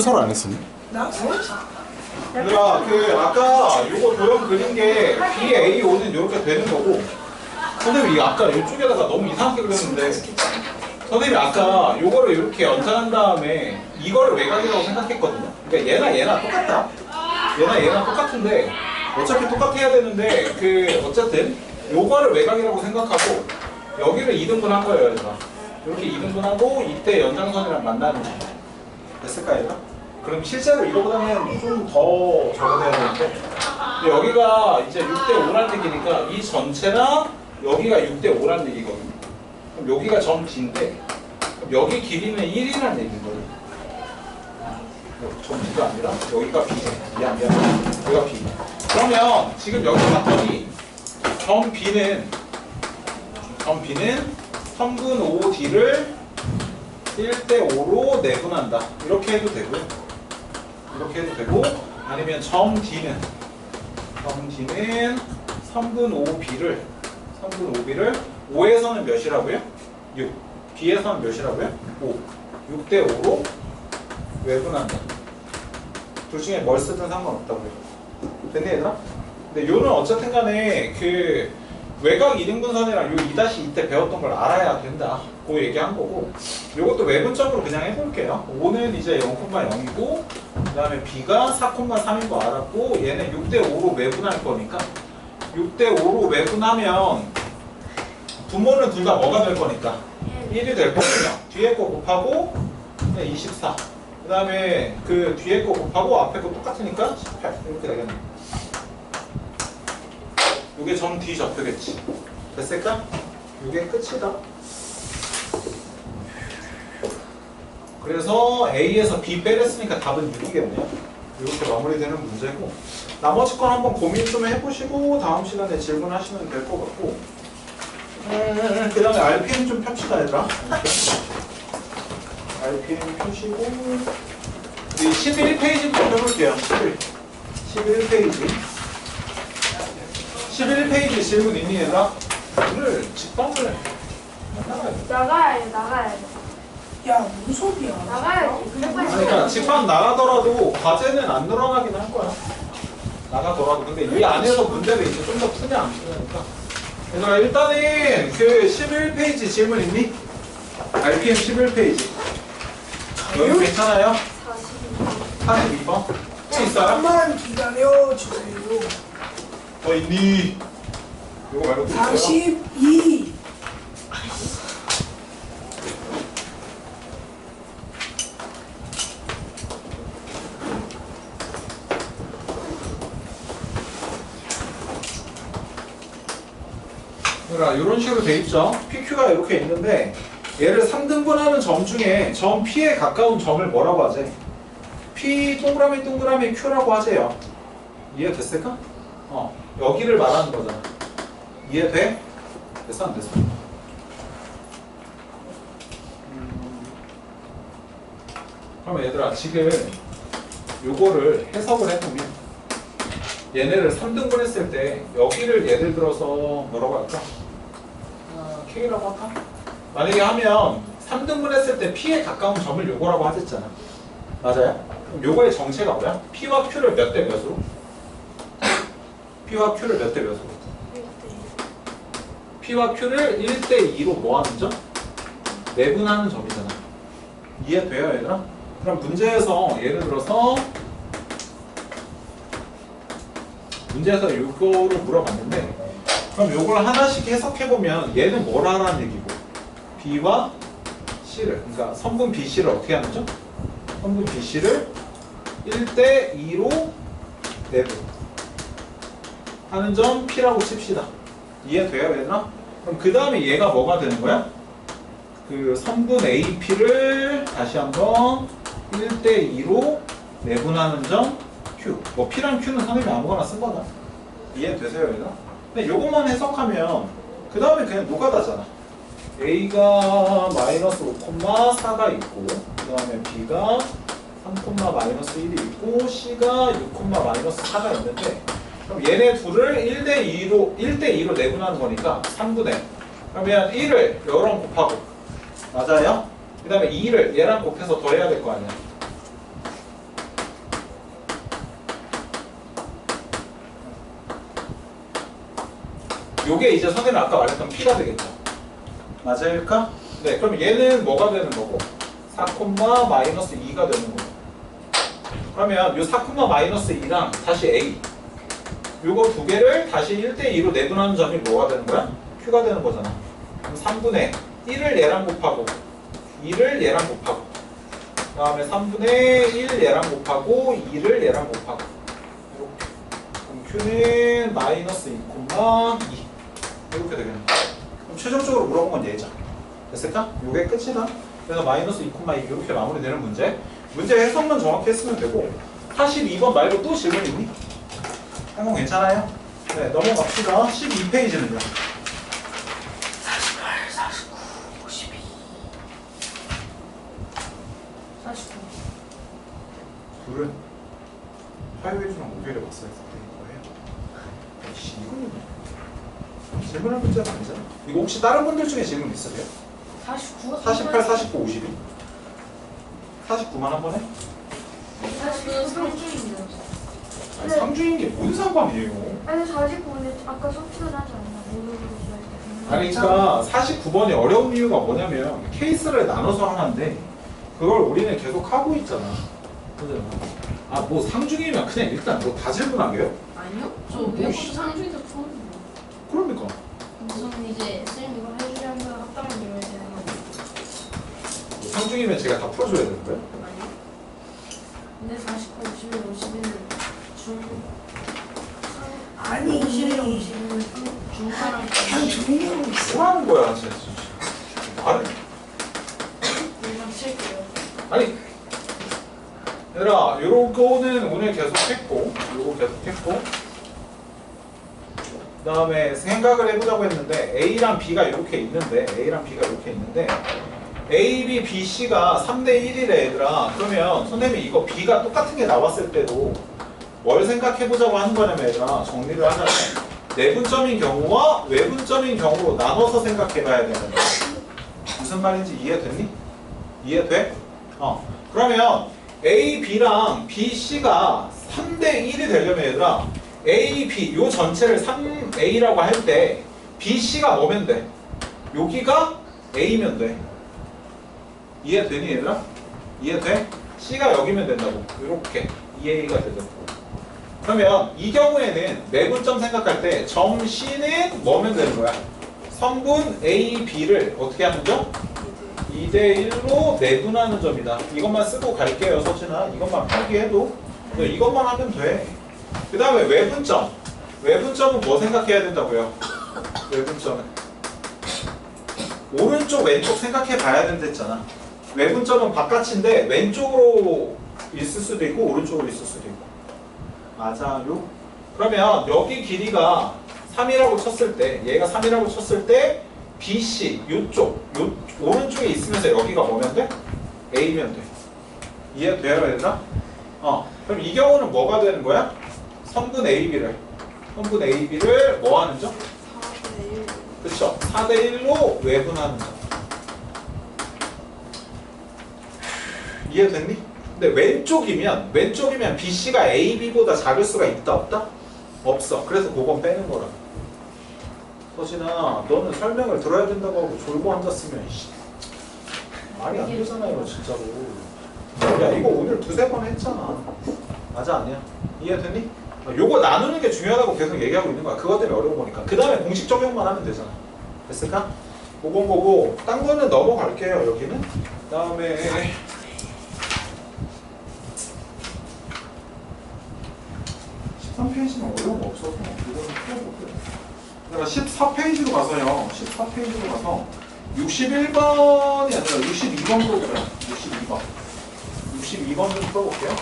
서로 안 했으니? 얘들아, 아까 요거 도형 그린 게 BAO는 이렇게 되는 거고, 선생님이 아까 이쪽에다가 너무 이상하게 그렸는데, 선생님이 아까 요거를 이렇게 연장한 다음에 이거를 외곽이라고 생각했거든요. 그러니까 얘나 똑같다. 얘나 똑같은데 어차피 똑같아야 되는데 어쨌든 요거를 외곽이라고 생각하고 여기를 2등분 한 거예요, 얘들아. 이렇게 2등분하고 이때 연장선이랑 만나는 거. 됐을까, 얘들아? 그럼 실제로 이거보다는 좀 더 적어내야 되는데, 근데 여기가 이제 6대5란 얘기니까 이 전체랑 여기가 6대5란 얘기거든요. 그럼 여기가 점 B인데 그럼 여기 길이는 1이라는 얘기인 거예요. 점 B가 아니라 여기가 B. 미안. 여기가 B. 그러면 지금 여기 봤더니 점 B는 3분 5D를 1대5로 내분한다. 이렇게 해도 되고요. 이렇게 해도 되고, 아니면 점 D는 3분 5B를 5에서는 몇이라고요? 6. B에서는 몇이라고요? 5. 6대5로 외분한다. 둘 중에 뭘 쓰든 상관없다고요. 됐니, 얘들아? 근데 요는 어쨌든 간에 외곽 2등분선이랑 요 2-2 때 배웠던 걸 알아야 된다. 그 얘기한 거고, 요것도 외분적으로 그냥 해볼게요. 5는 이제 0,0이고, 그 다음에 B가 4,3인 거 알았고, 얘는 6대5로 외분할 거니까, 6대5로 외분하면, 분모는 둘 다 뭐가 될 거니까? 1이 될 거고요. 뒤에 거 곱하고, 24. 그 다음에 뒤에 거 곱하고, 앞에 거 똑같으니까 18. 이렇게 되겠네. 요게 점 D 좌표겠지. 됐을까? 요게 끝이다. 그래서 A에서 B 빼냈으니까 답은 6이겠네요. 이렇게 마무리되는 문제고, 나머지 건 한번 고민 좀 해보시고 다음 시간에 질문하시면 될 것 같고, 그 다음에 RPM 좀 펴시다, 얘들아. RPM 펴시고, 우리 11페이지부터 펴볼게요. 11페이지. 11페이지 질문 있니, 얘들아? 오늘 직방을 나가야 돼. 야, 무슨 소리야? 나가야지. 그러니까 직방 나가더라도 과제는 안 늘어나긴 할 거야. 나가더라도. 근데 이 안에서 문제를 이제 좀 더 푸냐 안 푸냐니까. 그래서 일단은 11페이지 질문 있니? RPM 11페이지. 여기 괜찮아요? 42번. 혹시 있어요? 잠깐만 기다려주세요. 더 있니? 이거 말고 또 있어요? 42. 이런 식으로 돼 있죠. PQ가 이렇게 있는데 얘를 3등분하는 점 중에 점 P에 가까운 점을 뭐라고 하지? P 동그라미 Q라고 하세요. 이해됐을까? 여기를 말하는 거잖아. 이해돼? 됐어 안 됐어? 그럼 얘들아 지금 요거를 해석을 해보면 얘네를 3등분 했을 때 여기를 예를 들어서 뭐라고 할까? K라고 할까? 만약에 하면 3등분 했을 때 P에 가까운 점을 요거라고 하셨잖아. 맞아요? 그럼 요거의 정체가 뭐야? P와 Q를 몇 대 몇으로? P와 Q를 몇 대 몇으로? P와 Q를 1대2로 뭐 하는 점? 내분하는 점이잖아. 이해돼요, 얘들아? 그럼 문제에서 예를 들어서 요거를 물어봤는데, 그럼 요걸 하나씩 해석해보면 얘는 뭘 하라는 얘기고, B와 C를, 그러니까 선분 BC를 어떻게 하는 점? 선분 BC를 1대2로 내분 하는 점 P라고 칩시다. 이해돼요, 얘들아? 그럼 그 다음에 얘가 뭐가 되는 거야? 선분 AP를 다시 한번 1대2로 내분하는 점 Q. 뭐 P랑 Q는 선생님이 아무거나 쓴 거다. 이해되세요, 얘들아? 근데 요것만 해석하면 그 다음에 그냥 노가다잖아. A가 마이너스 5,4가 있고, 그 다음에 B가 3,-1이 있고, C가 6,-4가 있는데, 그럼 얘네 둘을 1대2로 내분하는 거니까 3분의. 그러면 1을 여랑 곱하고, 맞아요? 그 다음에 2를 얘랑 곱해서 더해야 될 거 아니야. 요게 이제 선생님이 아까 말했던 P가 되겠죠. 맞을까? 네, 그럼 얘는 뭐가 되는 거고? 4,-2가 되는 거고. 그러면 요 4,-2랑 다시 A. 요거 두 개를 다시 1대2로 내분하는 점이 뭐가 되는 거야? Q가 되는 거잖아. 그럼 3분의 1을 얘랑 곱하고 2를 얘랑 곱하고 그 다음에 3분의 1 얘랑 곱하고 2를 얘랑 곱하고 이렇게. 그럼 Q는 마이너스 2,2 이렇게 되겠네. 그럼 최종적으로 물어본 건 얘죠. 됐을까? 요게 끝이다. 그래서 마이너스 2,2 이렇게 마무리되는 문제. 문제 해석만 정확히 했으면 되고 42번 말고 또 질문 있니? 한번 괜찮아요? 네, 넘어갑시다. 12페이지는요. 48, 49, 52. 49. 둘은 화요일이랑 목요일에 봤어야 되는 거예요. 씨, 이거는 질문할 문제가 아니잖아. 이거 혹시 다른 분들 중에 질문 있으세요? 49가 48, 49, 52? 49만 한 번에? 49는 상주인이었어. 아니, 상주인 게 뭔 상관이에요? 아니 49는 아까 소치를 하지 않나? 모르고 구할 때. 아니 그러니까 49번이 어려운 이유가 뭐냐면 케이스를 나눠서 하나인데 그걸 우리는 계속 하고 있잖아. 그잖아. 아 뭐 상중이면 그냥 일단 뭐 다 질문하게요? 아니요? 저 뭐, 외국어 씨. 상주에서 처음 봐요. 그러니까 우선 이제 쌤 이거 해주려면 합당을 이뤄야 되는 거 뭐 상중이면 제가 다 풀어줘야 되는 거예요? 아니요? 근데 49, 51, 51은 중 아니 51, 51은 중과랑 그냥 조용히 하고 있어. 뭐 하는 거야 진짜. 말을 일반 칠게요. 아니 얘들아 요거는 오늘 계속 했고 요거 계속 했고 그 다음에 생각을 해보자고 했는데 A랑 B가 이렇게 있는데 A랑 B가 이렇게 있는데 A, B, B, C가 3대1이래 얘들아. 그러면 선생님이 이거 B가 똑같은 게 나왔을 때도 뭘 생각해보자고 하는 거냐면 얘들아 정리를 하자면 내분점인 경우와 외분점인 경우로 나눠서 생각해봐야 되는 거야. 무슨 말인지 이해됐니? 이해돼? 그러면 A, B랑 B, C가 3대1이 되려면 얘들아 A, B 요 전체를 3A라고 할 때 B, C가 뭐면 돼? 여기가 A면 돼. 이해되니 얘들아? 이해돼? C가 여기면 된다고. 이렇게 2A가 되죠. 그러면 이 경우에는 내분점 생각할 때 점 C는 뭐면 되는 거야? 성분 A, B를 어떻게 하는 점? 2대1로 내분하는 점이다. 이것만 쓰고 갈게요 서진아. 이것만 필기해도 이것만 하면 돼. 그 다음에 외분점. 외분점은 뭐 생각해야 된다고요? 외분점은 오른쪽 왼쪽 생각해 봐야 된댔잖아. 외분점은 바깥인데 왼쪽으로 있을 수도 있고 오른쪽으로 있을 수도 있고. 맞아요. 그러면 여기 길이가 3이라고 쳤을 때 얘가 3이라고 쳤을 때 BC 요쪽 요 오른쪽에 있으면서 여기가 뭐면 돼? A면 돼. 이해돼요 얘들아? 그럼 이 경우는 뭐가 되는 거야? 성분 AB를 뭐 하는 점? 4대 1. 그쵸? 4대1로 외분하는 점. 이해됐니? 근데 왼쪽이면 BC가 AB보다 작을 수가 있다 없다? 없어. 그래서 그건 빼는 거라. 서진아 너는 설명을 들어야 된다고 하고 졸고 앉았으면 말이 안 되잖아요 진짜로. 야 이거 오늘 두세 번 했잖아. 맞아 아니야? 이해됐니? 요거 나누는 게 중요하다고 계속 얘기하고 있는 거야. 그것 때문에 어려운 거니까. 그 다음에 공식 적용만 하면 되잖아. 됐을까? 그건 거고 딴 거는 넘어갈게요 여기는. 그 다음에 13페이지는 어려운 거 없어서 이거는 풀어볼게요. 그러니까 14페이지로 가서요. 14페이지로 가서 61번이 아니라 62번 풀어볼게요. 62번. 62번 좀 풀어볼게요.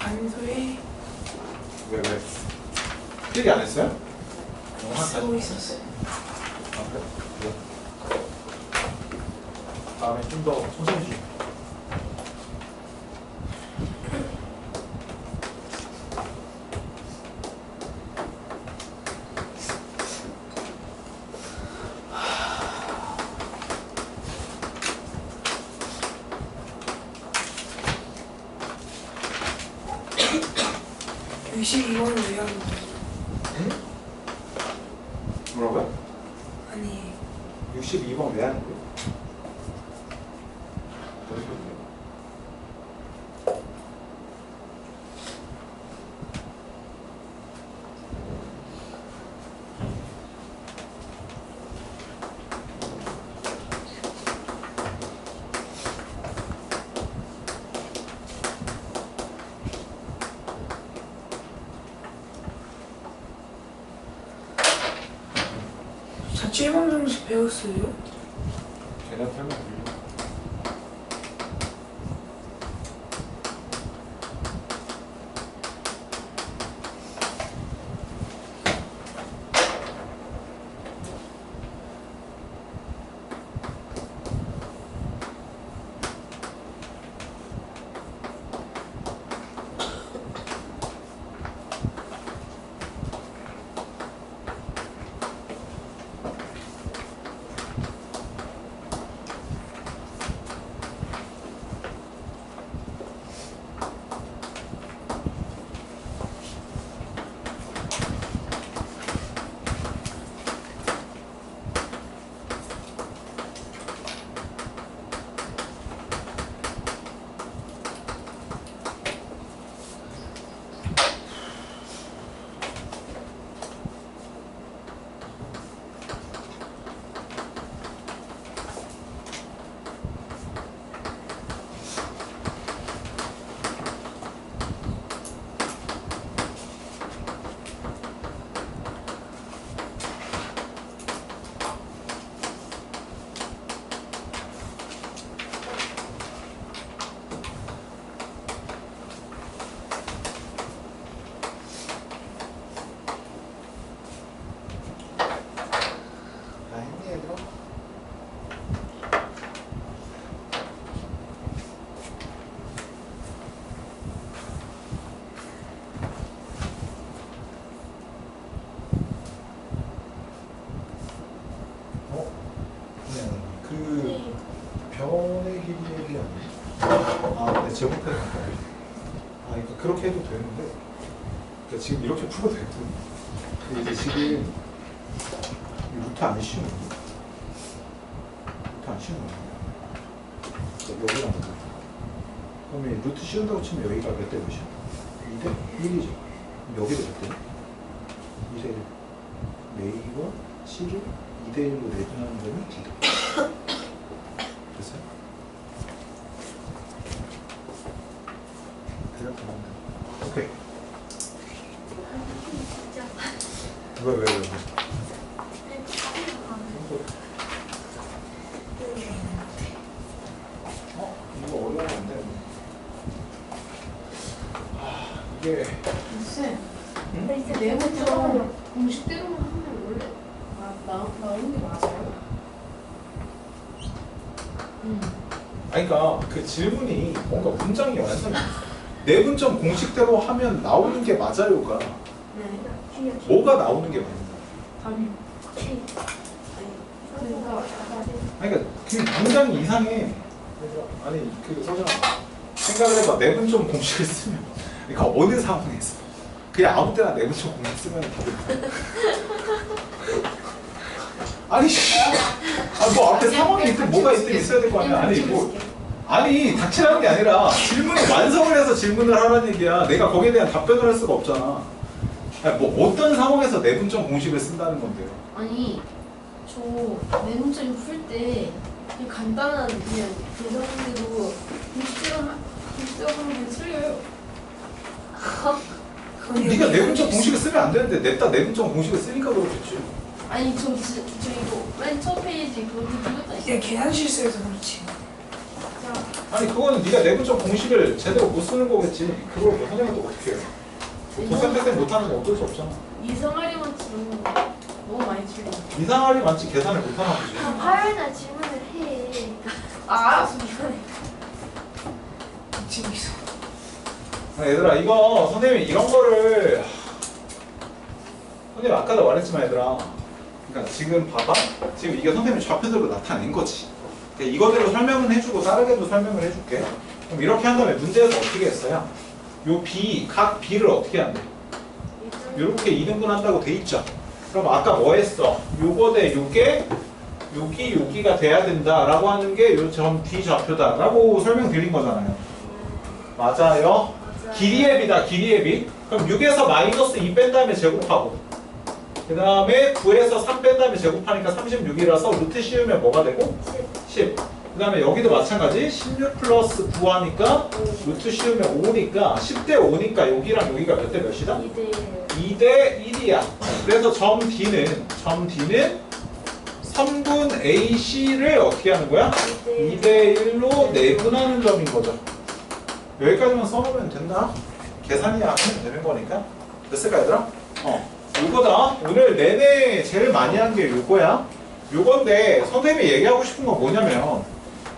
안소에 왜? 필기 안 했어요? 쓰고 있었어요. 아, 그래? 그래. 다음에 좀 더 천천히 좀. 62번을 왜 하는 거야? 뭐라고요? 아니 62번 왜 하는 거예요? 어디 보세요? 자취해방 정식 배웠어요? 제가 설명드릴게요. 변의 길이 얘기 아니에요? 아, 네, 제곱해 볼까요? 아, 그러니까 그렇게 해도 되는데, 그러니까 지금 이렇게 풀어도 되거든요. 근데 이제 지금 이 루트 안 씌우는 거예요. 루트 안 씌우는 거예요. 여기랑 여기. 그러면 루트 씌운다고 치면 여기가 몇 대 몇이야? 2대 1이죠. 여기도 몇 대? 2대 1. A와 C를 2대 1로 내분하는 거는 2대. 됐어요? 이렇게 하면 돼. 오케이. 진짜. 왜? 이거 어려운데. 아, 이게. 쌤, 네, 네모처럼 공식대로만 하면 원래 나오는 게 맞아요? 아니, 그러니까 그 질문이 뭔가 문장이 완성이 내분점 공식대로 하면 나오는 게 맞아요가 네. 뭐가 나오는 게 맞나? 답이. 아니, 그러니까 그 문장이 이상해. 아니, 그 서준아 생각을 해봐. 내분점 공식을 쓰면 그러니까 어느 상황에서 그냥 아무 때나 내분점 공식 쓰면 답이 돼. 아니 뭐 앞에 상황이 있든 뭐가 있든 있어야 될 거 아니야. 아니 닥치라는 게 아니라 질문을 완성을 해서 질문을 하라는 얘기야. 내가 거기에 대한 답변을 할 수가 없잖아. 아니, 뭐 어떤 상황에서 내분점 공식을 쓴다는 건데요. 아니, 저 내문점 풀때 그냥 간단한 그냥 계산대로 공식대로 하면 틀려요. 그럼 네가 내분점 공식을 쓰면 안 되는데 냅다 내분점 공식을 쓰니까 그렇겠지. 아니, 저 이거 맨 첫 페이지 그거 틀렸다 했어요. 얘 계산 실수해서 그렇지. 아니 그거는 네가 내분점 공식을 제대로 못 쓰는 거겠지. 그걸 뭐 선생님한테 어떻게 해요? 도선 때 못하는 건 어쩔 수 없잖아. 이상하리만 치는 거 너무 많이 틀려. 이상하리 많지 계산을 못하나 보지. 화요일날 질문을 해. 알았어, 미안해. 지금 있어. 얘들아 이거 선생님이 이런 거를 선생님 아까도 말했지만 얘들아 그러니까 지금 봐봐 지금 이게 선생님이 좌표들로 나타낸 거지. 그러니까 이거대로 설명은 해주고 다르게도 설명을 해줄게. 그럼 이렇게 한 다음에 문제에서 어떻게 했어요? 요 B, 각 B를 어떻게 한대? 이렇게 2등분 한다고 돼 있죠. 그럼 아까 뭐 했어? 요거 대 요게 여기가 돼야 된다라고 하는 게 요 점 D 좌표다라고 설명드린 거잖아요. 맞아요. 길이의 비다. 길이의 비. 그럼 6에서 마이너스 2 뺀 다음에 제곱하고 그 다음에 9에서 3 뺀 다음에 제곱하니까 36이라서 루트 씌우면 뭐가 되고? 10. 그 다음에 여기도 마찬가지 16 플러스 9 하니까 루트 씌우면 5니까 10대 5니까 여기랑 여기가 몇 대 몇이다? 2대 1이야. 그래서 점 D는 3분 AC를 어떻게 하는 거야? 2대 1로 내분하는 점인 거죠. 여기까지만 써놓으면 된다. 계산이야 하면 되는 거니까. 됐을까 얘들아? 요거다. 오늘 내내 제일 많이 한 게 요거야. 요건데 선생님이 얘기하고 싶은 건 뭐냐면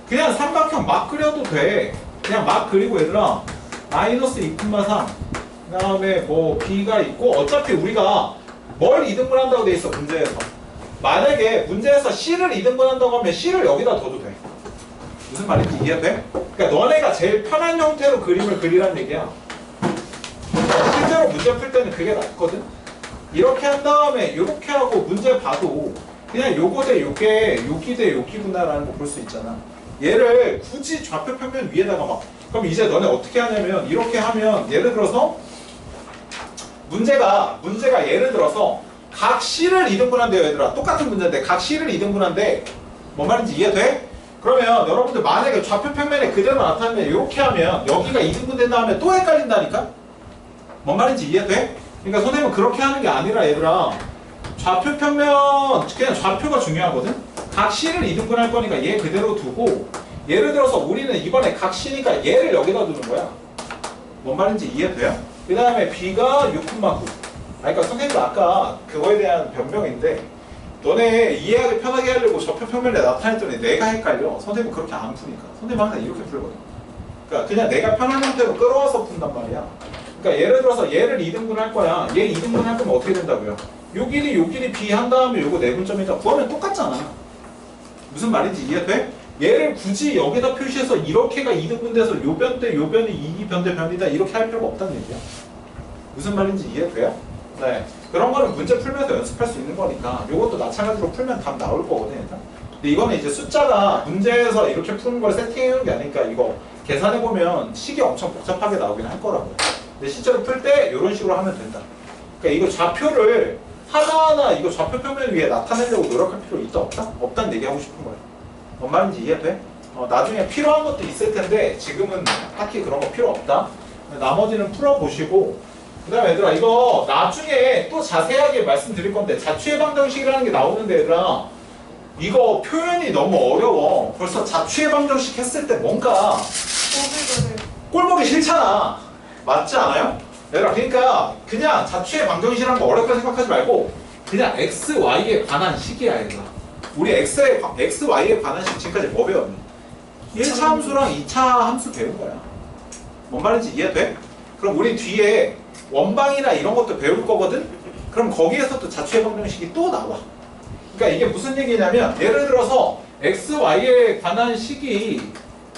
그냥 삼각형 막 그려도 돼. 그냥 막 그리고 얘들아 마이너스 2,3 그 다음에 뭐 B가 있고 어차피 우리가 뭘 2등분 한다고 돼 있어 문제에서. 만약에 문제에서 C를 2등분 한다고 하면 C를 여기다 둬도 돼. 무슨 말인지 이해돼? 그러니까 너네가 제일 편한 형태로 그림을 그리라는 얘기야. 실제로 문제 풀 때는 그게 낫거든. 이렇게 한 다음에 이렇게 하고 문제 봐도 그냥 요거 대 요게 여기 대 여기구나라는 거 볼 수 있잖아. 얘를 굳이 좌표 평면 위에다가 막 그럼 이제 너네 어떻게 하냐면 이렇게 하면 예를 들어서 문제가 예를 들어서 각 C를 2등분 한대요 얘들아. 똑같은 문제인데 각 C를 2등분 한대. 뭔 말인지 이해돼? 그러면 여러분들 만약에 좌표 평면에 그대로 나타나면 이렇게 하면 여기가 2등분 된 다음에 또 헷갈린다니까? 뭔 말인지 이해돼? 그러니까 선생님은 그렇게 하는 게 아니라 얘들아 좌표 평면 그냥 좌표가 중요하거든? 각 C를 2등분 할 거니까 얘 그대로 두고 예를 들어서 우리는 이번에 각 C니까 얘를 여기다 두는 거야. 뭔 말인지 이해돼요? 그 다음에 B가 6,9 그러니까 선생님도 아까 그거에 대한 변명인데 너네 이해하기 편하게 하려고 좌표 평면에 나타냈더니 내가 헷갈려. 선생님은 그렇게 안 푸니까. 선생님은 항상 이렇게 풀거든. 그러니까 그냥 내가 편한 형태로 끌어와서 푼단 말이야. 그러니까 예를 들어서 얘를 2등분 할 거야. 얘 2등분 할 거면 어떻게 된다고요? 요 길이 B 한 다음에 요거 내분점이다. 구하면 똑같잖아. 무슨 말인지 이해돼? 얘를 굳이 여기다 표시해서 이렇게가 2등분 돼서 요 변 때 요 변이 이 변 대 변이다 이렇게 할 필요가 없다는 얘기야. 무슨 말인지 이해돼요? 네. 그런 거는 문제 풀면서 연습할 수 있는 거니까 요것도 마찬가지로 풀면 답 나올 거거든 일단. 근데 이거는 이제 숫자가 문제에서 이렇게 푸는 걸 세팅해놓은 게 아니니까 이거 계산해보면 식이 엄청 복잡하게 나오긴 할 거라고요. 근데 실제로 풀 때 이런 식으로 하면 된다. 그러니까 이거 좌표를 하나하나 이거 좌표 평면 위에 나타내려고 노력할 필요 있다 없다? 없다는 얘기하고 싶은 거예요. 뭔 말인지 이해돼? 나중에 필요한 것도 있을 텐데 지금은 딱히 그런 거 필요 없다. 나머지는 풀어보시고 그 다음에 얘들아 이거 나중에 또 자세하게 말씀드릴 건데 자취해방정식이라는 게 나오는데 얘들아 이거 표현이 너무 어려워. 벌써 자취해방정식 했을 때 뭔가 꼴 보기 싫잖아. 맞지 않아요? 얘들아 그러니까 그냥 자취해방정식이라는 거 어렵게 생각하지 말고 그냥 x, y에 관한 식이야 얘들아. 우리 x, y에 관한 식 지금까지 뭐 배웠니? 1차 함수랑 2차 함수 배운 거야. 뭔 말인지 이해돼? 그럼 우리 뒤에 원방이나 이런 것도 배울 거거든? 그럼 거기에서 또 자취해방정식이 또 나와. 그러니까 이게 무슨 얘기냐면 예를 들어서 x, y에 관한 식이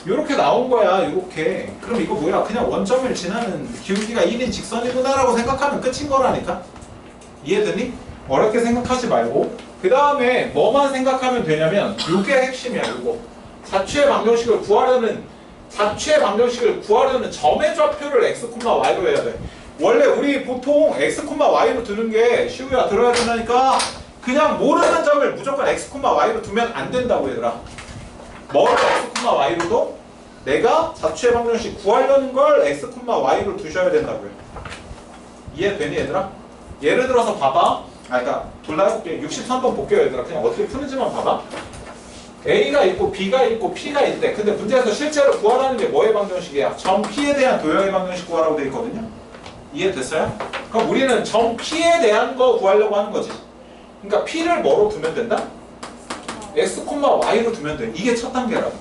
이렇게 나온 거야. 이렇게. 그럼 이거 뭐야? 그냥 원점을 지나는 기울기가 1인 직선이구나 라고 생각하면 끝인 거라니까? 이해되니? 어렵게 생각하지 말고 그 다음에 뭐만 생각하면 되냐면 이게 핵심이야. 이거 자취해방정식을 구하려는 점의 좌표를 x, y로 해야 돼. 원래 우리 보통 x, y로 두는 게 시우야 들어야 된다니까 그냥 모르는 점을 무조건 x, y로 두면 안 된다고 얘들아. 뭐를 x, y로도 내가 자취해방정식 구하려는 걸 x, y로 두셔야 된다고요. 이해되니 얘들아? 예를 들어서 봐봐. 그러니까 둘 다 해볼게. 63번 볼게요 얘들아. 그냥 어떻게 푸는지만 봐봐. A가 있고 B가 있고 P가 있대. 근데 문제에서 실제로 구하라는 게 뭐의 방정식이야? 점 P에 대한 도형의 방정식 구하라고 돼 있거든요. 이해됐어요? 그럼 우리는 점 P에 대한 거 구하려고 하는 거지. 그러니까 P를 뭐로 두면 된다? X, Y로 두면 돼. 이게 첫 단계라고.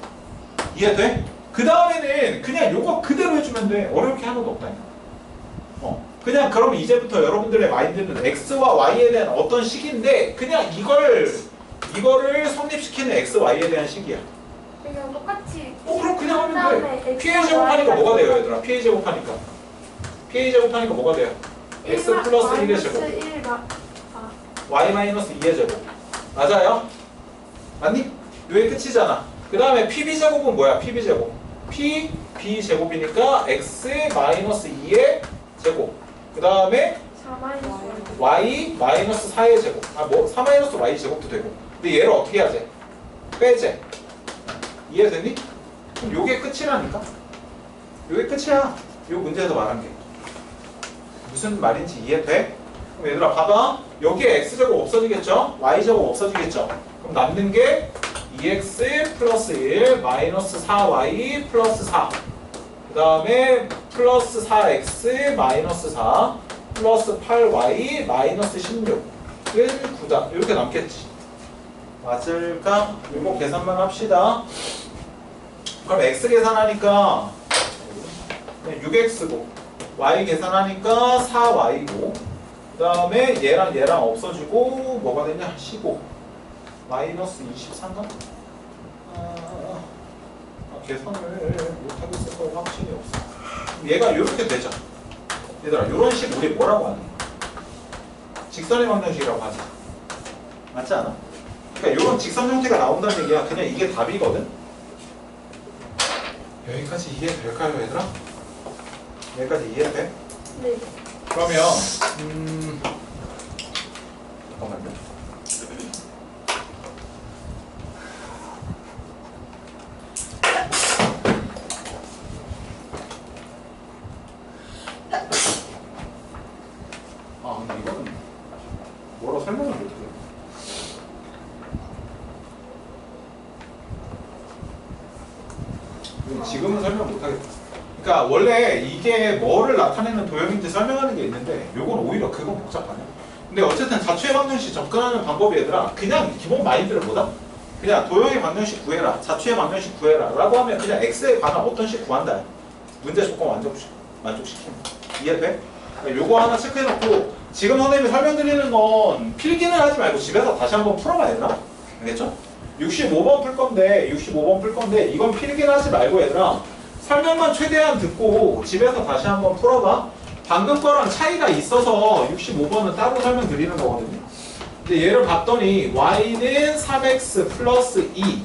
이해돼? 그 다음에는 그냥 요거 그대로 해주면 돼. 어려울 게 하나도 없다니까. 그냥 그럼 이제부터 여러분들의 마인드는 X와 Y에 대한 어떤 식인데 그냥 이거를 성립시키는 X, Y에 대한 식이야. 그냥 똑같이 그럼 그냥 하면 돼. X, PA 제곱하니까 뭐가 돼요 얘들아? PA 제곱하니까 뭐가 돼요? x 플러스 1의 제곱 y 마이너스 2의 제곱 맞아요? 맞니? 요게 끝이잖아. 그 다음에 pb제곱은 뭐야? pb제곱 pb제곱이니까 x 마이너스 2의 제곱 그 다음에 4 마이너스 y 마이너스 4의 제곱 4 마이너스 y 제곱도 되고 근데 얘를 어떻게 하지? 빼지 이해됐니? 그럼 요게 끝이라니까 요게 끝이야 요 문제에서 말한 게 무슨 말인지 이해돼? 그럼 얘들아 봐봐 여기에 x제곱 없어지겠죠? y제곱 없어지겠죠? 그럼 남는 게 2x 플러스 1 마이너스 4y 플러스 4 그 다음에 플러스 4x 마이너스 4 플러스 8y 마이너스 16 1, 9다 이렇게 남겠지 맞을까? 이거 계산만 합시다 그럼 x 계산하니까 6x고 y 계산하니까 4y고 그 다음에 얘랑 없어지고 뭐가 되냐? 15 마이너스 23가? 계산을 못하겠을 거 확신이 없어 얘가 이렇게 되죠 얘들아 이런 식 우리 뭐라고 하니? 직선의 방정식이라고 하지 맞지 않아? 그러니까 이런 직선 형태가 나온다는 얘기야 그냥 이게 답이거든 여기까지 이해될까요 얘들아? 여기까지 이해돼? 네. 그러면 잠깐만요 근데 이거는 뭐라고 설명을 못해요 지금은 설명 못하겠다 그러니까 원래 이게 뭐를 나타내는 도형인지 설명하는 게 있는데 요건 오히려 그건 복잡하네 근데 어쨌든 자초의 방정식 접근하는 방법이 얘들아 그냥 기본 마인드를 뭐다? 그냥 도형의 방정식 구해라 자초의 방정식 구해라 라고 하면 그냥 x에 관한 어떤 식 구한다 문제 조건 만족시키는 이해돼? 요거 하나 체크해놓고 지금 선생님이 설명드리는 건 필기는 하지 말고 집에서 다시 한번 풀어봐야 되나? 알겠죠? 65번 풀 건데 이건 필기는 하지 말고 얘들아 설명만 최대한 듣고 집에서 다시 한번 풀어봐 방금 거랑 차이가 있어서 65번은 따로 설명드리는 거거든요 근데 얘를 봤더니 y는 3x 플러스 2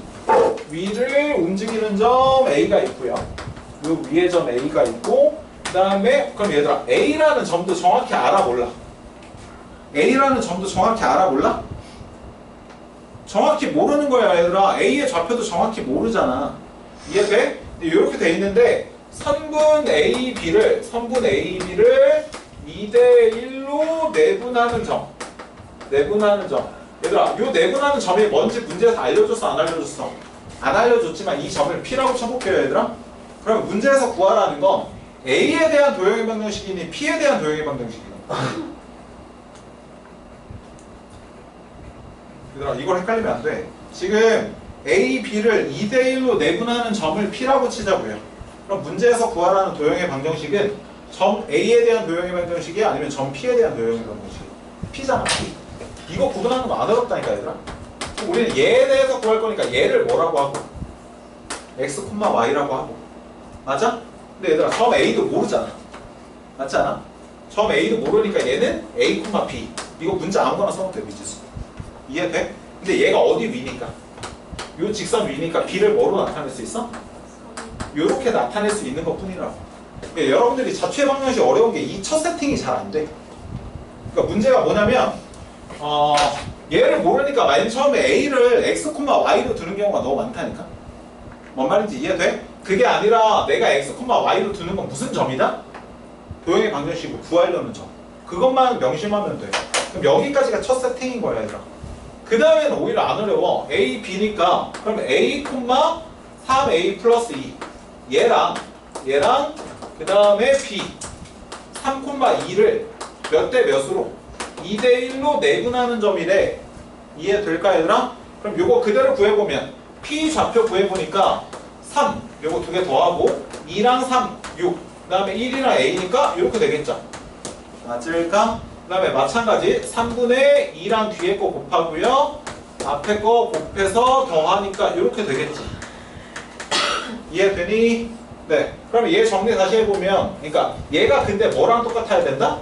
위를 움직이는 점 a가 있고요 요 위에 점 a가 있고 그 다음에 그럼 얘들아 a라는 점도 정확히 알아볼라 a라는 점도 정확히 알아볼라? 정확히 모르는 거야 얘들아 a의 좌표도 정확히 모르잖아 이해돼? 이렇게 돼 있는데 선분 AB를 2대1로 내분하는 점 얘들아 요 내분하는 점이 뭔지 문제에서 알려줬어 안 알려줬어? 안 알려줬지만 이 점을 P라고 쳐볼게요 얘들아 그럼 문제에서 구하라는 건 A에 대한 도형의 방정식이니 P에 대한 도형의 방정식이니 얘들아 이걸 헷갈리면 안 돼 지금 A, B를 2대1로 내분하는 점을 P라고 치자고요 그럼 문제에서 구하라는 도형의 방정식은 점 A에 대한 도형의 방정식이 아니면 점 P에 대한 도형의 방정식이 P잖아 P 이거 구분하는 거 안 어렵다니까 얘들아 우리는 얘에 대해서 구할 거니까 얘를 뭐라고 하고 X, Y라고 하고 맞아? 근데 얘들아 점 A도 모르잖아 맞지 않아? 점 A도 모르니까 얘는 A, B 이거 문제 아무거나 써도 돼 미지수 이해돼? 근데 얘가 어디 위니까 요 직선 위니까 B를 뭐로 나타낼 수 있어? 요렇게 나타낼 수 있는 것 뿐이라고 그러니까 여러분들이 자초의 방정식이 어려운 게 이 첫 세팅이 잘 안 돼 그러니까 문제가 뭐냐면 얘를 모르니까 맨 처음에 A를 X, Y로 두는 경우가 너무 많다니까 뭔 말인지 이해돼? 그게 아니라 내가 X, Y로 두는 건 무슨 점이다? 도형의 방정식을 구하려는 점 그것만 명심하면 돼 그럼 여기까지가 첫 세팅인 거야 얘들아 그 다음에는 오히려 안 어려워 A, B니까 그럼 A, 3A 플러스 2 얘랑 그 다음에 B 3, 2를 몇 대 몇으로 2대1로 내분하는 점이래 이해될까 얘들아? 그럼 요거 그대로 구해보면 P 좌표 구해보니까 3 요거 두 개 더하고 2랑 3, 6 그 다음에 1이랑 A니까 이렇게 되겠죠 맞을까? 그 다음에 마찬가지 3분의 2랑 뒤에 거 곱하고요 앞에 거 곱해서 더하니까 이렇게 되겠지 이해되니? 네 그럼 얘 정리 다시 해보면 그러니까 얘가 근데 뭐랑 똑같아야 된다?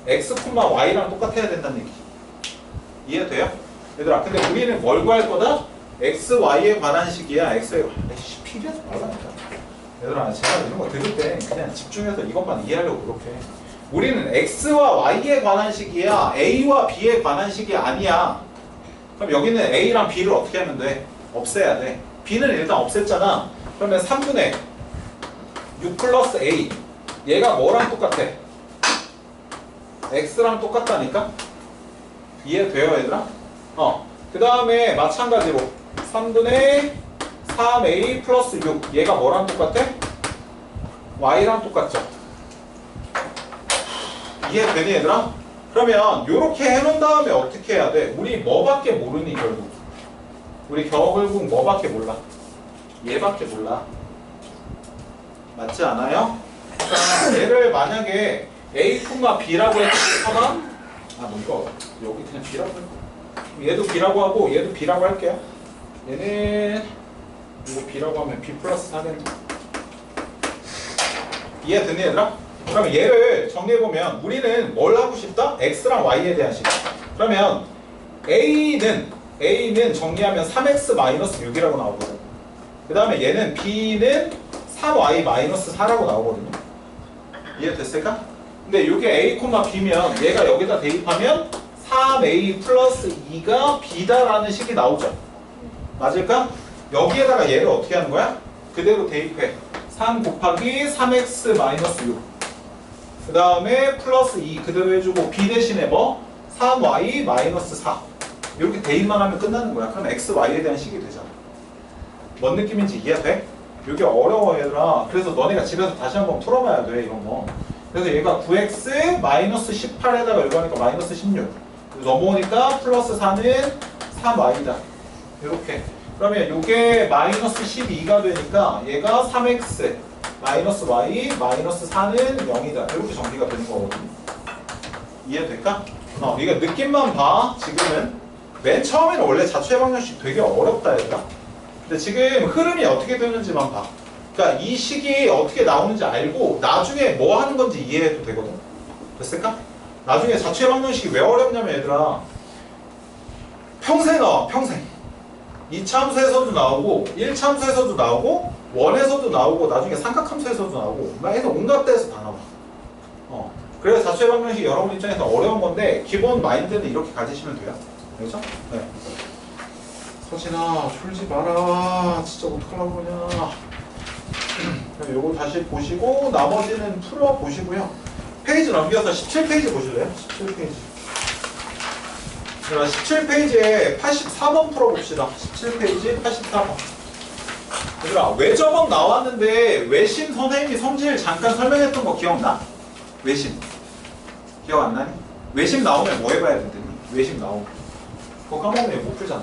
x, y랑 똑같아야 된다는 얘기. 이해돼요? 얘들아, 근데 우리는 뭘 구할 거다? x, y에 관한 식이야. x에 필요하지 말라니까. 얘들아, 제가 이런 거 들을 때 그냥 집중해서 이것만 이해하려고 그렇게. 우리는 x와 y에 관한 식이야. a와 b에 관한 식이 아니야. 그럼 여기는 a랑 b를 어떻게 하면 돼? 없애야 돼. b는 일단 없앴잖아. 그러면 3분의 6 플러스 a. 얘가 뭐랑 똑같아? x랑 똑같다니까? 이해돼요, 얘들아? 그 다음에 마찬가지로 3분의 3a 플러스 6. 얘가 뭐랑 똑같아? y랑 똑같죠? 이해되니, 얘들아? 그러면 요렇게 해놓은 다음에 어떻게 해야 돼? 우리 뭐밖에 모르니, 결국? 우리 결국 뭐밖에 몰라? 얘밖에 몰라. 맞지 않아요? 그러니까 얘를 만약에 a, b라고 했다가 뭐 이거 여기 그냥 b라고 할게요. 얘도 b라고 하고 얘도 b라고 할게요. 얘는 이거 b라고 하면 b 플러스 4는 이해되니, 얘들아? 그러면 얘를 정리해보면 우리는 뭘 하고 싶다? x랑 y에 대한 식. 그러면 a는 정리하면 3x-6이라고 나오거든. 그 다음에 얘는 b는 3y-4라고 나오거든요. 이해됐을까? 근데 이게 a, b면 얘가 여기다 대입하면 3a 플러스 2가 b다라는 식이 나오죠. 맞을까? 여기에다가 얘를 어떻게 하는 거야? 그대로 대입해. 3 곱하기 3x-6. 그 다음에 플러스 2 그대로 해주고 b 대신에 뭐? 3y-4. 이렇게 대입만 하면 끝나는 거야. 그럼 x, y에 대한 식이 되잖아. 뭔 느낌인지 이해돼? 이게 어려워, 얘들아. 그래서 너네가 집에서 다시 한번 풀어봐야 돼, 이런 거. 그래서 얘가 9x-18에다가 이거 하니까 마이너스 16. 넘어오니까 플러스 4는 3y다. 이렇게. 그러면 이게 마이너스 12가 되니까 얘가 3x 마이너스 y 마이너스 4는 0이다. 이렇게 정리가 되는 거거든요. 이해될까? 이거 느낌만 봐. 지금은 맨 처음에는 원래 자취의 방정식 되게 어렵다, 얘들아. 근데 지금 흐름이 어떻게 되는지만 봐. 그러니까 이 식이 어떻게 나오는지 알고 나중에 뭐 하는 건지 이해해도 되거든. 됐을까? 나중에 자취의 방정식이 왜 어렵냐면, 얘들아, 평생 나와, 평생. 2참수에서도 나오고 1참수에서도 나오고 1에서도 나오고 나중에 삼각함수에서도 나오고 막 해서 온갖 데에서 다 나와. 그래서 자취의 방정식이 여러분 입장에서 어려운 건데 기본 마인드는 이렇게 가지시면 돼요. 알겠죠? 네. 서진아, 졸지 마라. 진짜 어떡하려고 그러냐. 요거 다시 보시고 나머지는 풀어보시고요. 페이지 넘겨서 17페이지 보실래요? 17페이지. 17페이지에 84번 풀어봅시다. 17페이지 84번. 얘들아, 외접원 나왔는데 외심 선생님이 성질 잠깐 설명했던 거 기억나? 외심. 기억 안 나니? 외심 나오면 뭐 해봐야 되니? 외심 나오면. 그거 까먹으면 얘 못 풀잖아.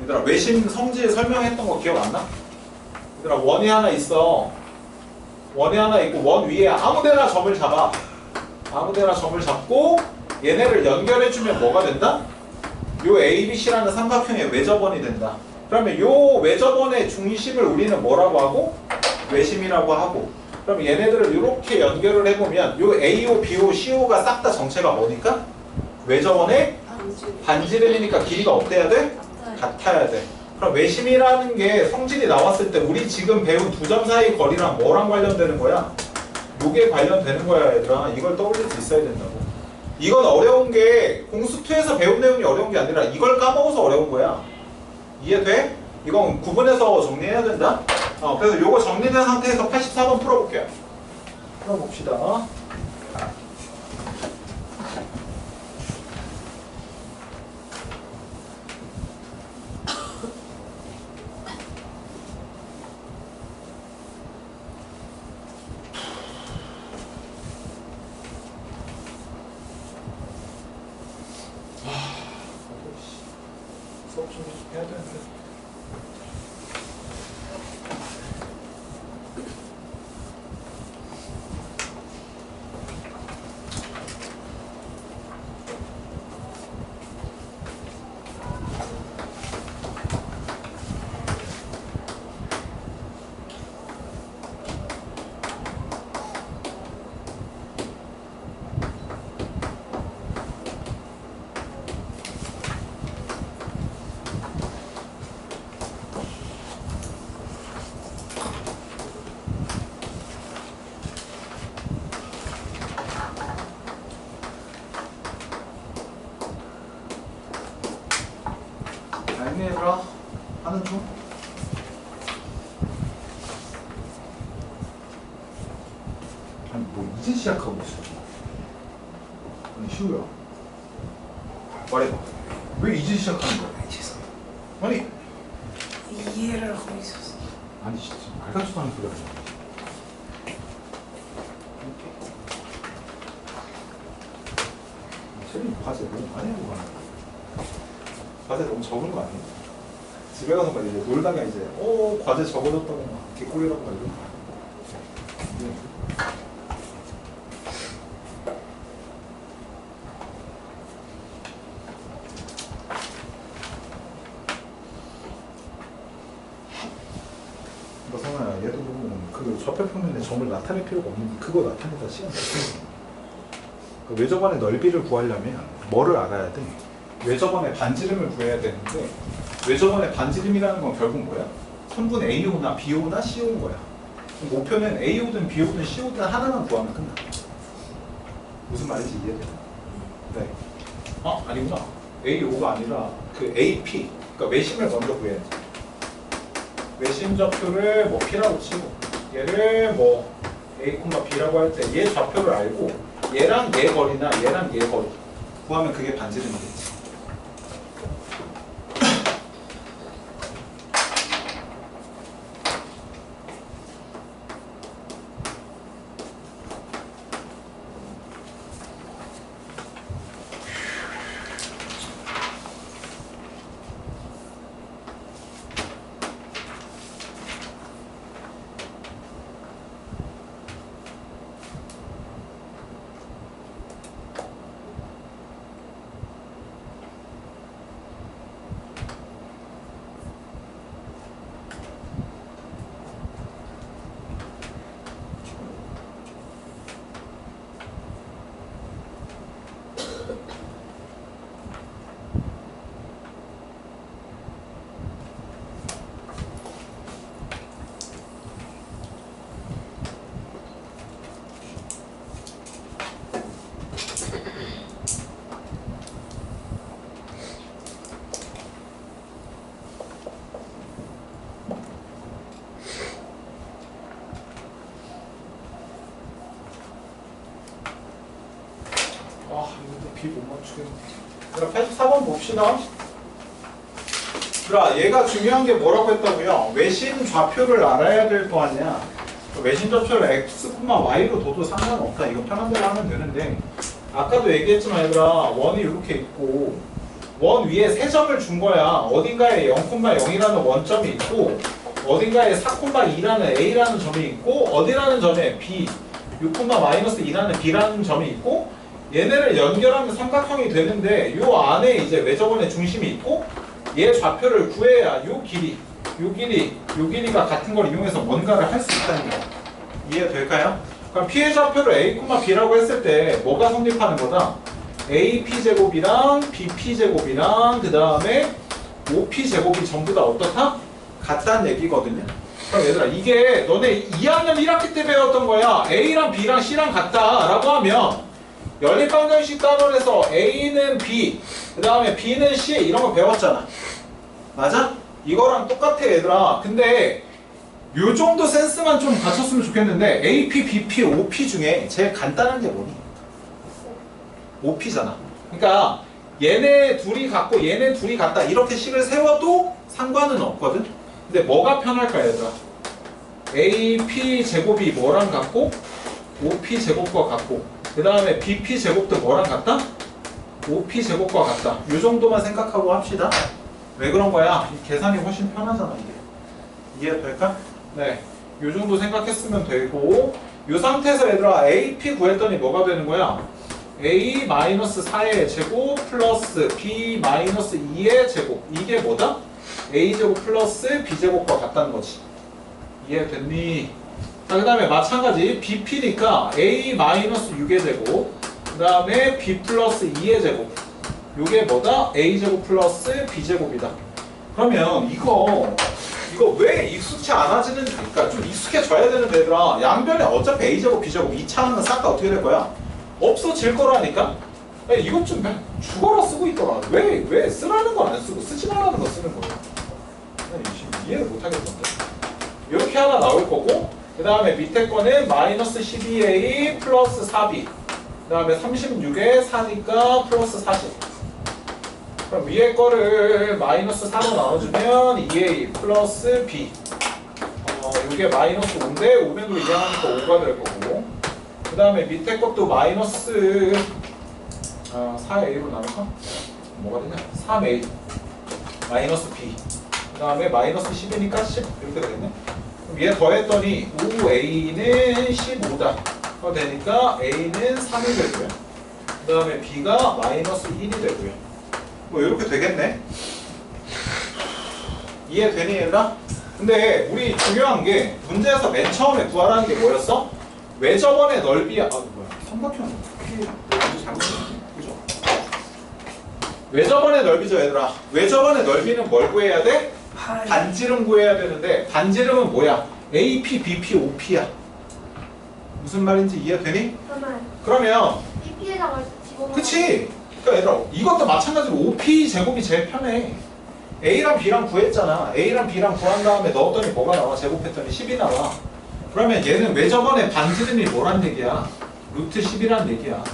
얘들아, 외심 성질 설명했던 거 기억 안 나? 얘들아, 원이 하나 있어. 원이 하나 있고 원 위에 아무데나 점을 잡아. 아무데나 점을 잡고 얘네를 연결해주면 뭐가 된다? 요 ABC라는 삼각형의 외접원이 된다. 그러면 요 외접원의 중심을 우리는 뭐라고 하고? 외심이라고 하고. 그럼 얘네들을 이렇게 연결을 해보면 요 AO, BO, CO가 싹 다 정체가 뭐니까? 외접원의 반지름이니까 길이가 어때야 돼? 같아야 돼. 그럼 외심이라는 게 성질이 나왔을 때 우리 지금 배운 두 점 사이 거리랑 뭐랑 관련되는 거야? 요게 관련되는 거야, 얘들아. 이걸 떠올릴 수 있어야 된다고. 이건 어려운 게 공수2에서 배운 내용이 어려운 게 아니라 이걸 까먹어서 어려운 거야. 이해돼? 이건 구분해서 정리해야 된다. 그래서 요거 정리된 상태에서 84번 풀어볼게요. 풀어봅시다. 수업 준비 좀 해야 되는데. 이제 시작하고 있어? 아니 시우야 말해봐. 왜 이제 시작하는 거야? 아니 죄송해요. 아니 이해를 하고 있었어. 아니 진짜 말 같지도 않은 소리 하지 마. 쟤는 과제 너무 많이 하고 가는 거야. 과제 너무 적은 거 아니야? 집에 가서 막 이제 놀다가 이제 과제 적어졌다고 막 개꿀이라고 막 이러는 거야. 성아야, 얘도 보면 그 좌표평면에 점을 나타낼 필요가 없는데 그거 나타내다 시간 쓰는 거야. 그 외접원의 넓이를 구하려면 뭐를 알아야 돼? 외접원의 반지름을 구해야 되는데 외접원의 반지름이라는 건 결국 뭐야? 선분 AO나 BO나 CO인 거야. 그럼 목표는 AO든 BO든 CO든 하나만 구하면 끝나. 무슨 말인지 이해돼? 네. 아니구나. AO가 아니라 그 AP, 그러니까 외심을 먼저 구해야지. 외심 좌표를 뭐 P라고 치고 얘를 뭐 A, B라고 할 때 얘 좌표를 알고 얘랑 얘 거리나 얘랑 얘 거리 구하면 그게 반지름이겠지. B 못 맞추겠네. 그럼 84번 봅시다. 그래, 얘가 중요한 게 뭐라고 했다고요? 외심 좌표를 알아야 될 거 아니야. 외심 좌표를 x, y로 둬도 상관없다. 이거 편한 대로 하면 되는데 아까도 얘기했지만 얘들아 원이 이렇게 있고 원 위에 세 점을 준 거야. 어딘가에 0,0이라는 원점이 있고 어딘가에 4,2라는 a라는 점이 있고 어디라는 점에 b 6,-2라는 b라는 점이 있고 얘네를 연결하면 삼각형이 되는데 요 안에 이제 외접원의 중심이 있고 얘 좌표를 구해야 요 길이가 같은 걸 이용해서 뭔가를 할 수 있다는 거. 이해될까요? 그럼 P의 좌표를 A, B라고 했을 때 뭐가 성립하는 거다? AP제곱이랑 BP제곱이랑 그 다음에 OP제곱이 전부 다 어떻다? 같다는 얘기거든요. 그럼 얘들아 이게 너네 2학년 1학기 때 배웠던 거야. A랑 B랑 C랑 같다라고 하면 연립방정식 따로해서 A는 B, 그 다음에 B는 C 이런 거 배웠잖아. 맞아? 이거랑 똑같아 얘들아. 근데 요 정도 센스만 좀 갖췄으면 좋겠는데 AP, BP, OP 중에 제일 간단한 게 뭐니? OP잖아. 그러니까 얘네 둘이 같고 얘네 둘이 같다 이렇게 식을 세워도 상관은 없거든. 근데 뭐가 편할까 얘들아? AP 제곱이 뭐랑 같고 OP 제곱과 같고 그 다음에 BP 제곱도 뭐랑 같다? OP 제곱과 같다. 이 정도만 생각하고 합시다. 왜 그런 거야? 계산이 훨씬 편하잖아 이게. 이해될까? 네. 이 정도 생각했으면 되고 이 상태에서 얘들아 AP 구했더니 뭐가 되는 거야? A-4의 제곱 플러스 B-2의 제곱 이게 뭐다? A제곱 플러스 B제곱과 같다는 거지. 이해됐니? 자, 그 다음에 마찬가지 BP니까 A-6의 제곱 그 다음에 B 플러스 2의 제곱 요게 뭐다? A제곱 플러스 B제곱이다. 그러면 이거 왜 익숙치 않아지는 그러니까 좀 익숙해져야 되는데 얘들아 양변에 어차피 A제곱 B제곱 2차하면 싹 다 어떻게 될 거야? 없어질 거라니까? 이것 좀 죽어라 쓰고 있더라. 왜 쓰라는 건 안 쓰고 쓰지 말라는 거 쓰는 거야? 이해를 못 하겠던데. 이렇게 하나 나올 거고 그 다음에 밑에 거는 마이너스 12a 플러스 4b. 그 다음에 36에 4니까 플러스 40. 그럼 위에 거를 마이너스 4로 나눠주면 2a 플러스 b. 이게 마이너스 5인데 500으로 이항하니까 5가 될 거고. 그 다음에 밑에 것도 마이너스 4a로 나눠서 뭐가 되냐? 3a 마이너스 b. 그 다음에 마이너스 10이니까 10 이렇게 되겠네. 그럼 얘 더했더니 5a는 15다. 되니까 a는 3이 되고요. 그 다음에 b가 마이너스 1이 되고요. 뭐 이렇게 되겠네. 이해되니 얘들아? 근데 우리 중요한 게 문제에서 맨 처음에 구하라는 게 뭐였어? 외접원의 넓이야. 뭐야? 삼각형 이게 먼저 잘못했네. 그죠? 외접원의 넓이죠 얘들아. 외접원의 넓이는 뭘 구해야 돼? 파이. 반지름 구해야 되는데 반지름은 뭐야? AP, BP, OP야. 무슨 말인지 이해되니? 그러면 BP에다가 집어넣어. 그치? 그러니까 얘들아 이것도 마찬가지로 OP 제곱이 제일 편해. A랑 B랑 구했잖아. A랑 B랑 구한 다음에 넣었더니 뭐가 나와? 제곱했더니 10이 나와. 그러면 얘는 외접원의 반지름이 뭐란 얘기야? 루트 10이란 얘기야.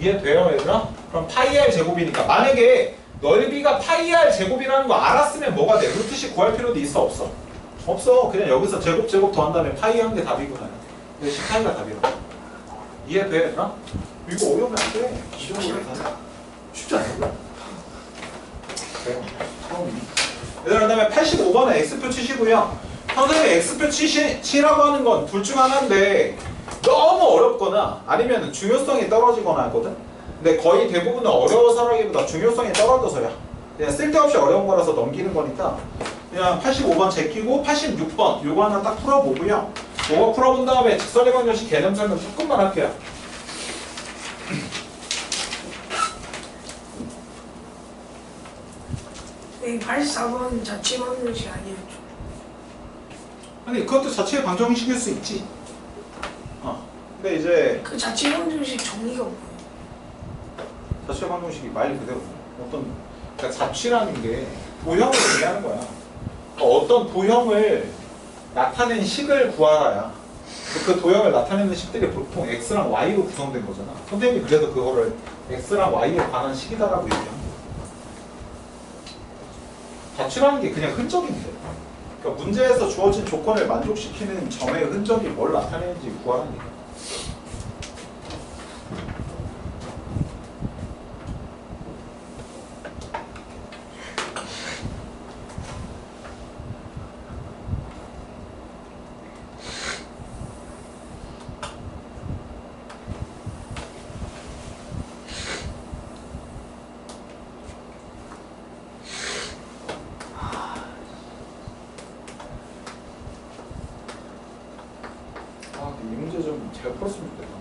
이해돼요 얘들아? 그럼 파이 R 제곱이니까 만약에 넓이가 파이 R 제곱이라는 거 알았으면 뭐가 돼? 루트 10 구할 필요도 있어 없어? 없어. 그냥 여기서 제곱 더한 다음에 파이 한 게 답이구나. 10파이가 답이라고. 이해돼 얘들아? 이거 어려우면 안 돼. 이 정도로 쉽지 않아. 얘들아 그 다음에 85번은 X표 치시고요. 선생님이 X표 치라고 하는 건 둘 중 하나인데 너무 어렵거나 아니면 중요성이 떨어지거나 하거든. 근데 거의 대부분은 어려워서라기보다 중요성이 떨어져서야. 그냥 쓸데없이 어려운 거라서 넘기는 거니까 그냥 85번 제끼고 86번 요거 하나 딱 풀어보고요. 요거 풀어본 다음에 직선의 방정식 개념 설명 조금만 할게요. 이 84번 자취 방정식 아니었죠? 아니 그것도 자체의 방정식일 수 있지. 근데 이제 그 자취 방정식 정의가 뭐예요? 자취의 방정식이 말 그대로 그러니까 자취라는 게 도형을 얘기하는 거야. 그러니까 어떤 도형을 나타낸 식을 구하라야. 그 도형을 나타내는 식들이 보통 x랑 y로 구성된 거잖아. 선생님이 그래서 그거를 x랑 y에 관한 식이다라고 얘기한 거야. 자취라는 게 그냥 흔적인데. 그러니까 문제에서 주어진 조건을 만족시키는 점의 흔적이 뭘 나타내는지 구하라는 얘기야. 이 문제 좀 잘 풀었으면 좋겠다.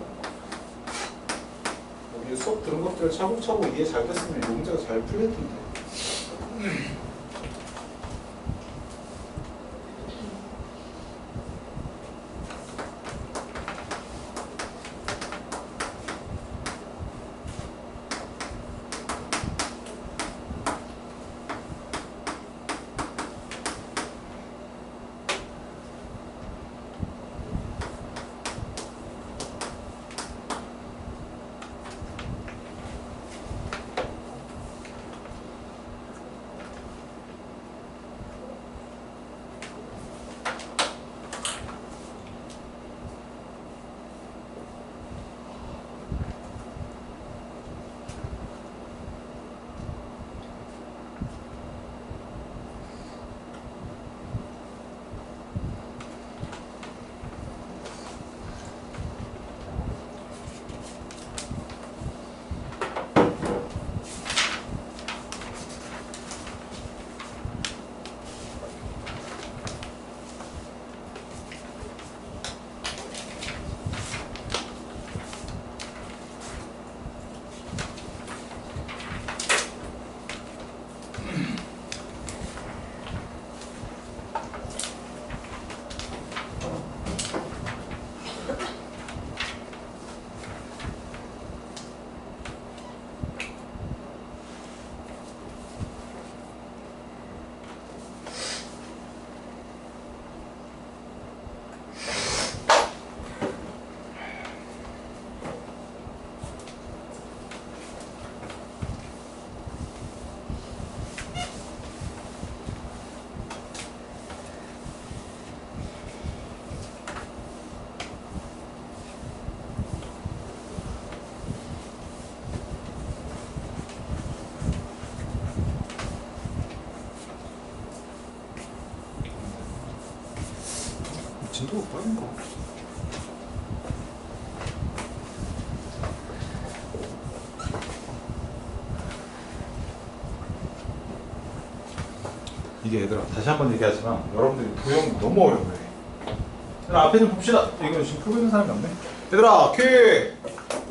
여기 수업 들은 것들 차곡차곡 이해 잘 됐으면 이 문제가 잘 풀릴 텐데. 진도가 빠른가? 이게 얘들아 다시 한번 얘기하지만 여러분들이 도형 너무 어려워해. 얘들아 앞에 좀 봅시다. 이거 지금 풀고 있는 사람이 없네. 얘들아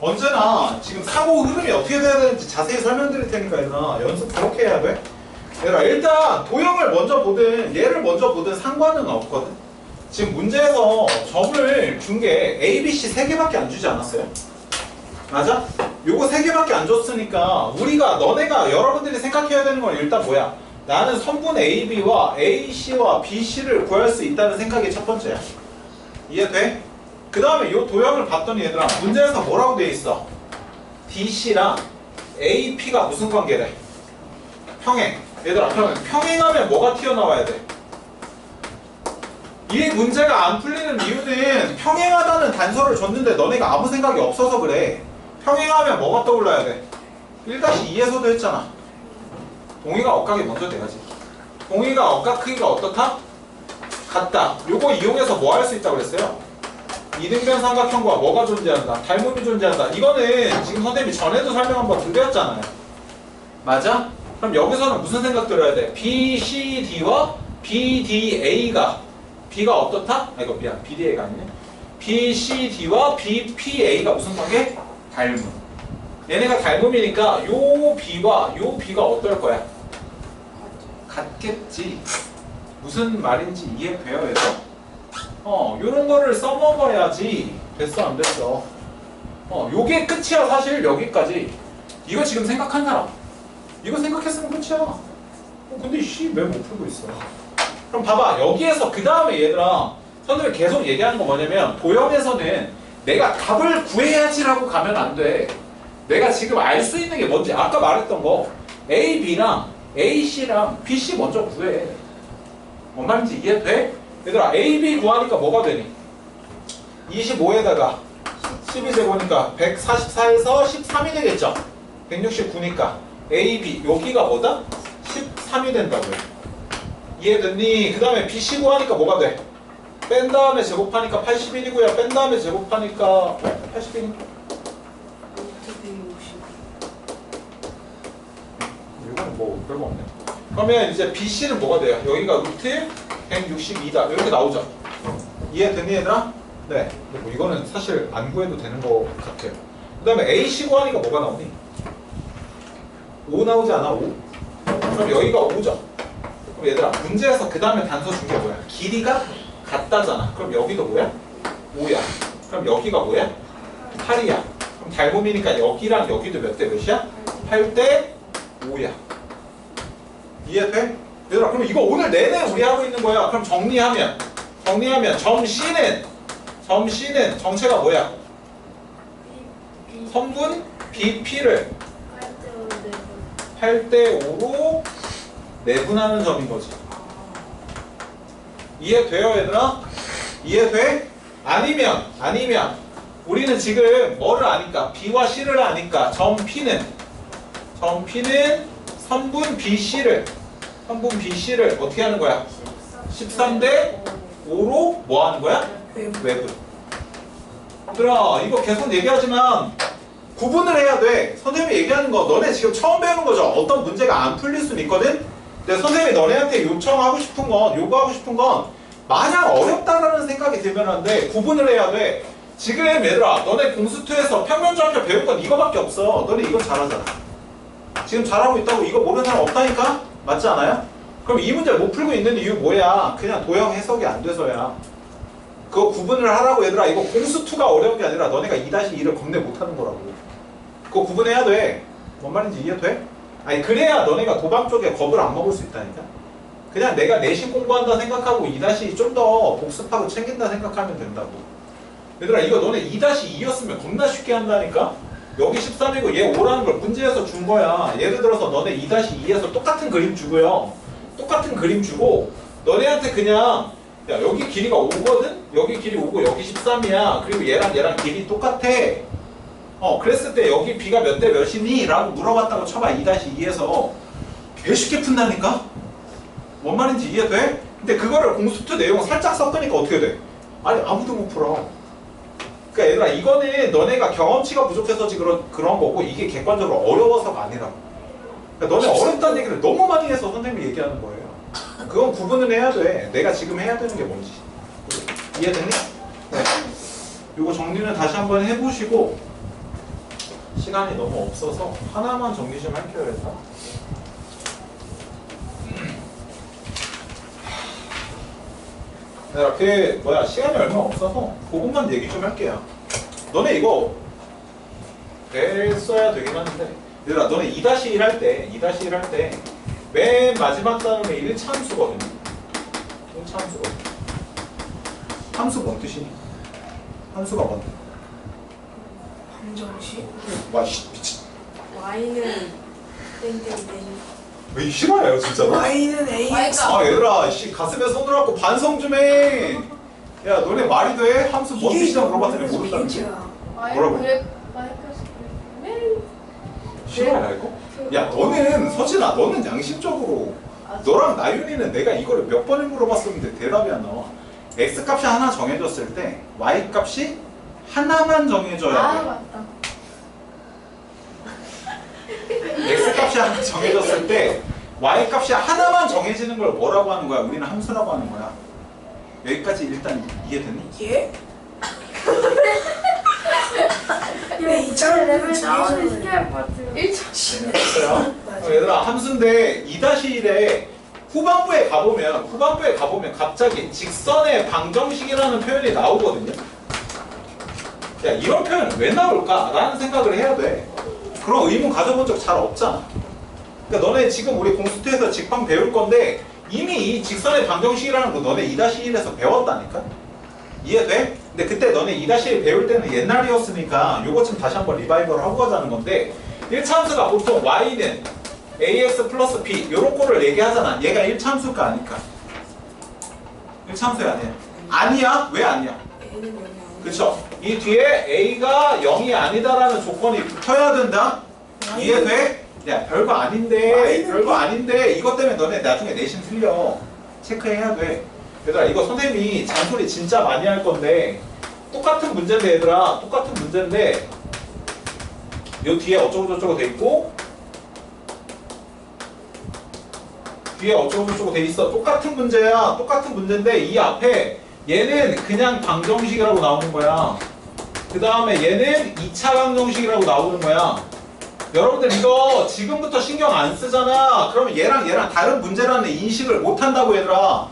언제나 지금 사고 흐름이 어떻게 돼야 되는지 자세히 설명드릴 테니까 얘들아 연습 그렇게 해야 돼. 얘들아 일단 도형을 먼저 보든 얘를 먼저 보든 상관은 없거든. 지금 문제에서 점을 준 게 A, B, C 3개밖에 안 주지 않았어요? 맞아? 요거 3개밖에 안 줬으니까 우리가 너네가 여러분들이 생각해야 되는 건 일단 뭐야? 나는 선분 AB와 AC와 BC를 구할 수 있다는 생각이 첫 번째야. 이해돼? 그 다음에 이 도형을 봤더니 얘들아 문제에서 뭐라고 돼 있어? DC랑 AP가 무슨 관계래? 평행. 얘들아 평행하면 뭐가 튀어나와야 돼? 이 문제가 안 풀리는 이유는 평행하다는 단서를 줬는데 너네가 아무 생각이 없어서 그래. 평행하면 뭐가 떠올라야 돼? 1-2에서도 했잖아. 동의가 억각이 먼저 돼야지. 동의가 억각 크기가 어떻다? 같다. 요거 이용해서 뭐 할 수 있다고 그랬어요? 이등변 삼각형과 뭐가 존재한다? 닮음이 존재한다. 이거는 지금 선생님이 전에도 설명 한번 드렸잖아요. 맞아? 그럼 여기서는 무슨 생각 들어야 돼? BCD와 BDA가 B가 어떻다? 아 이거 미안 BDA가 아니네. BCD와 BPA가 무슨 관계? 닮음. 얘네가 닮음이니까 요 B와 요 B가 어떨 거야? 같겠지. 무슨 말인지 이해돼요 얘들아? 요런 거를 써먹어야지. 됐어 안 됐어? 요게 끝이야 사실 여기까지. 이거 지금 생각한 사람? 이거 생각했으면 끝이야. 근데 왜 못 풀고 있어? 그럼 봐봐 여기에서 그 다음에 얘들아 선생님이 계속 얘기하는 거 뭐냐면 도형에서는 내가 답을 구해야지라고 가면 안 돼. 내가 지금 알 수 있는 게 뭔지 아까 말했던 거 A, B랑 A, C랑 B, C 먼저 구해. 뭔 말인지 이해돼? 얘들아 A, B 구하니까 뭐가 되니? 25에다가 12제곱이니까 144에서 13이 되겠죠? 169니까 A, B 여기가 뭐다? 13이 된다고요. 이해됐니? 그 다음에 B, C 구하니까 뭐가 돼? 뺀 다음에 제곱하니까 81이고요. 뺀 다음에 제곱하니까 81인가? 이건 뭐 별거 없네. 그러면 이제 BC는 뭐가 돼요? 여기가 루트 162다. 이렇게 나오죠? 이해됐니 얘들아? 네. 근데 뭐 이거는 사실 안 구해도 되는 것 같아요. 그 다음에 AC 구하니까 뭐가 나오니? 5 나오지 않아? 5? 그럼 여기가 5죠? 그럼 얘들아 문제에서 그 다음에 단서 준 게 뭐야? 길이가 같다잖아. 그럼 여기도 뭐야? 5야. 그럼 여기가 뭐야? 8이야. 그럼 닮음이니까 여기랑 여기도 몇 대 몇이야? 8대 5야. 이해돼? 얘들아 그럼 이거 오늘 내내 우리 하고 있는 거야. 그럼 정리하면 점 C는 정체가 뭐야? 선분 BP를 8대 5로 내분하는 점인 거지. 이해돼요 얘들아? 이해돼? 아니면 우리는 지금 뭐를 아니까 B와 C를 아니까 점 P는 선분 BC를 어떻게 하는 거야? 13대 5로 뭐 하는 거야? 외분. 얘들아 이거 계속 얘기하지만 구분을 해야 돼. 선생님이 얘기하는 거 너네 지금 처음 배우는 거죠? 어떤 문제가 안 풀릴 수는 있거든? 근데 선생님이 너네한테 요구하고 싶은 건 마냥 어렵다라는 생각이 들면 안 돼. 구분을 해야 돼. 지금 얘들아 너네 공수2에서 평면좌표 배운 건 이거밖에 없어. 너네 이거 잘하잖아. 지금 잘하고 있다고 이거 모르는 사람 없다니까? 맞지 않아요? 그럼 이 문제를 못 풀고 있는 이유 뭐야? 그냥 도형 해석이 안 돼서야. 그거 구분을 하라고 얘들아. 이거 공수2가 어려운 게 아니라 너네가 2-2를 겁내 못하는 거라고. 그거 구분해야 돼. 뭔 말인지 이해돼? 아니 그래야 너네가 도방 쪽에 겁을 안 먹을 수 있다니까. 그냥 내가 내신 공부한다 생각하고 2- 좀 더 복습하고 챙긴다 생각하면 된다고. 얘들아 이거 너네 2-2였으면 겁나 쉽게 한다니까. 여기 13이고 얘 5라는 걸 문제에서 준 거야. 예를 들어서 너네 2-2에서 똑같은 그림 주고요. 똑같은 그림 주고 너네한테 그냥 야 여기 길이가 5거든? 여기 길이 5고 여기 13이야. 그리고 얘랑 길이 똑같아. 그랬을 때 여기 B가 몇 대 몇이니? 라고 물어봤다고 쳐봐. 2-2에서 개 쉽게 푼다니까? 뭔 말인지 이해돼? 근데 그거를 공수2 내용 살짝 섞으니까 어떻게 돼? 아니 아무도 못 풀어. 그러니까 얘들아 이거는 너네가 경험치가 부족해서 그런 거고 이게 객관적으로 어려워서가 아니라고. 그러니까 너네 어렵다는 얘기를 너무 많이 해서 선생님이 얘기하는 거예요. 그건 구분을 해야 돼. 내가 지금 해야 되는 게 뭔지. 이해됐니? 네. 이거 정리는 다시 한번 해보시고 시간이 너무 없어서 하나만 정리 좀 할게요. 얘들아. 얘들아 시간이 얼마 없어서 그것만 얘기 좀 할게요. 너네 이거 써야 되긴 하는데 얘들아 너네 2-1 할 때 맨 마지막 단음에 1차함수거든요. 1차함수거든요. 함수 뭔 뜻이니? 함수가 뭔데? 방정식. 와 미친. Y는 땡땡땡. 왜 싫어요 진짜로? Y는 AX. 아 얘들아 가슴에 손을 얹고 반성 좀 해. 야 너네 말이 돼? 함수 뭔 뜻이냐고 물어봤더니 모른다는 거. 뭐라고? 싫어요 이거? 야 너는 서진아 너는 양심적으로 너랑 나윤이는 내가 이거를 몇 번을 물어봤었는데 대답이 안 나와. X값이 하나 정해졌을 때 Y값이 하나만 정해져야 아 돼. 맞다. X값이 하나 정해졌을 때 Y값이 하나만 정해지는 걸 뭐라고 하는 거야? 우리는 함수라고 하는 거야. 여기까지 일단 이해됐니? 예? 네, 이 차를 레벨 내면 다운을 중요해서 시켜야 할 것 같아요. 1차. 됐어요? 얘들아 함수인데 2-1에 후반부에 가보면 갑자기 직선의 방정식이라는 표현이 나오거든요. 야 이런 표현 왜 나올까? 라는 생각을 해야 돼. 그런 의문 가져본 적 잘 없잖아. 그러니까 너네 지금 우리 공수트에서 직방 배울 건데 이미 이 직선의 방정식이라는 거 너네 2-1에서 배웠다니까? 이해돼? 근데 그때 너네 2-1 배울 때는 옛날이었으니까 요거 좀 다시 한번 리바이벌 하고 가자는 건데 1차 함수가 보통 y는 ax 플러스 b 요런 거를 얘기하잖아. 얘가 1차 함수일까 아닐까? 1차 함수야 아니야? 아니야? 왜 아니야? A는 0이 아니야. 그쵸? 이 뒤에 a가 0이 아니다라는 조건이 붙어야 된다? 이해돼? 야 별거 아닌데 이것 때문에 너네 나중에 내신 틀려. 체크해야 돼. 얘들아 이거 선생님이 잔소리 진짜 많이 할 건데 똑같은 문제인데 얘들아 똑같은 문제인데 요 뒤에 어쩌고저쩌고 돼 있고 뒤에 어쩌고저쩌고 돼 있어. 똑같은 문제야. 똑같은 문제인데 이 앞에 얘는 그냥 방정식이라고 나오는 거야. 그 다음에 얘는 2차 방정식이라고 나오는 거야. 여러분들 이거 지금부터 신경 안 쓰잖아. 그러면 얘랑 다른 문제라는 인식을 못 한다고 얘들아.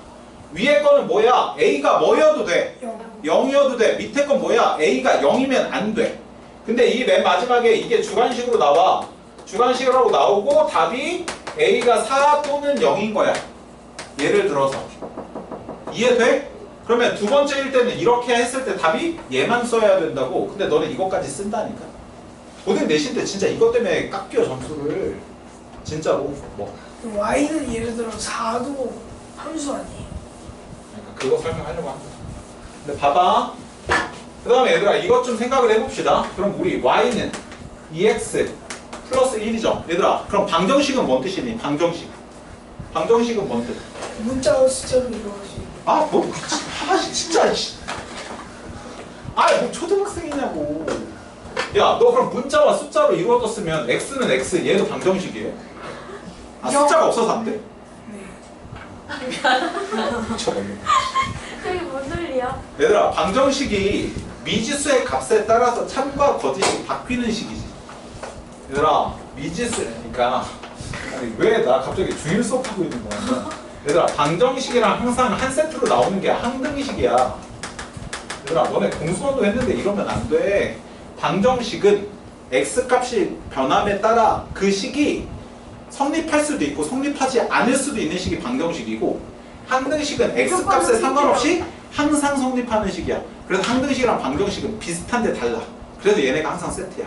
위에 거는 뭐야? A가 뭐여도 돼. 0이어도 돼. 밑에 건 뭐야? A가 0이면 안 돼. 근데 이 맨 마지막에 이게 주관식으로 나와. 주관식이라고 나오고 답이 A가 4 또는 0인 거야. 예를 들어서. 이해돼? 그러면 두 번째일 때는 이렇게 했을 때 답이 얘만 써야 된다고. 근데 너는 이것까지 쓴다니까. 고등 내신 때 진짜 이것 때문에 깎여 점수를. 진짜로. 뭐. Y는 예를 들어 4도 함수 아니에요. 그러니까 그거 설명하려고 한 거야. 근데 봐봐. 그 다음에 얘들아 이것 좀 생각을 해봅시다. 그럼 우리 y는 2x 플러스 1이죠. 얘들아 그럼 방정식은 뭔 뜻이니? 방정식은 뭔 뜻? 문자와 숫자로 이루어지. 아 뭐 진짜 뭐 초등학생이냐고. 야 너 그럼 문자와 숫자로 이루어졌으면 x는 x 얘도 방정식이에요? 아 숫자가 없어서 안 돼? 네. 저걸로. 저기 뭔 논리야? 얘들아 방정식이 미지수의 값에 따라서 참과 거짓이 바뀌는 식이지. 얘들아 미지수니까 아니 왜 나 갑자기 주일 수업하고 있는 거야. 얘들아 방정식이랑 항상 한 세트로 나오는 게 항등식이야. 얘들아 너네 공수원도 했는데 이러면 안 돼. 방정식은 x값이 변함에 따라 그 식이 성립할 수도 있고 성립하지 않을 수도 있는 식이 방정식이고 항등식은 x값에 상관없이 항상 성립하는 식이야. 그래서 항등식이랑 방정식은 비슷한데 달라. 그래서 얘네가 항상 세트야.